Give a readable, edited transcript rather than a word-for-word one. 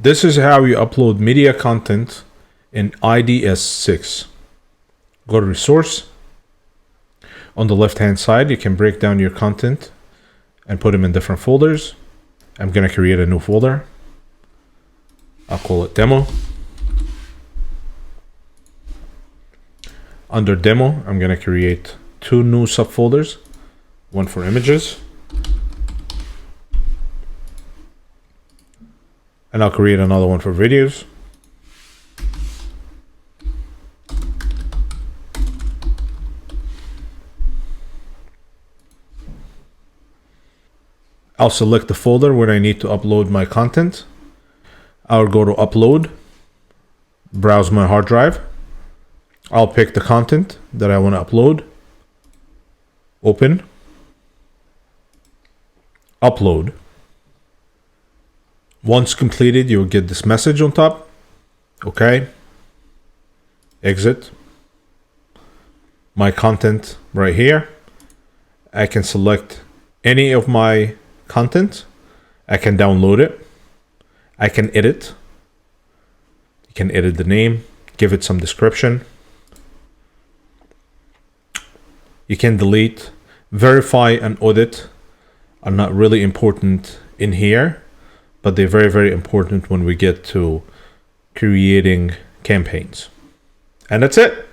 This is how you upload media content in IDS6. Go to resource. On the left hand side, you can break down your content and put them in different folders. I'm going to create a new folder. I'll call it demo. Under demo, I'm going to create 2 new subfolders, one for images, and I'll create another one for videos. I'll select the folder where I need to upload my content. I'll go to upload, browse my hard drive. I'll pick the content that I want to upload, open, upload. Once completed, you'll get this message on top. Okay, exit. My content right here. I can select any of my content. I can download it. I can edit. You can edit the name, give it some description. You can delete. Verify and audit are not really important in here, but they're very, very important when we get to creating campaigns. And that's it.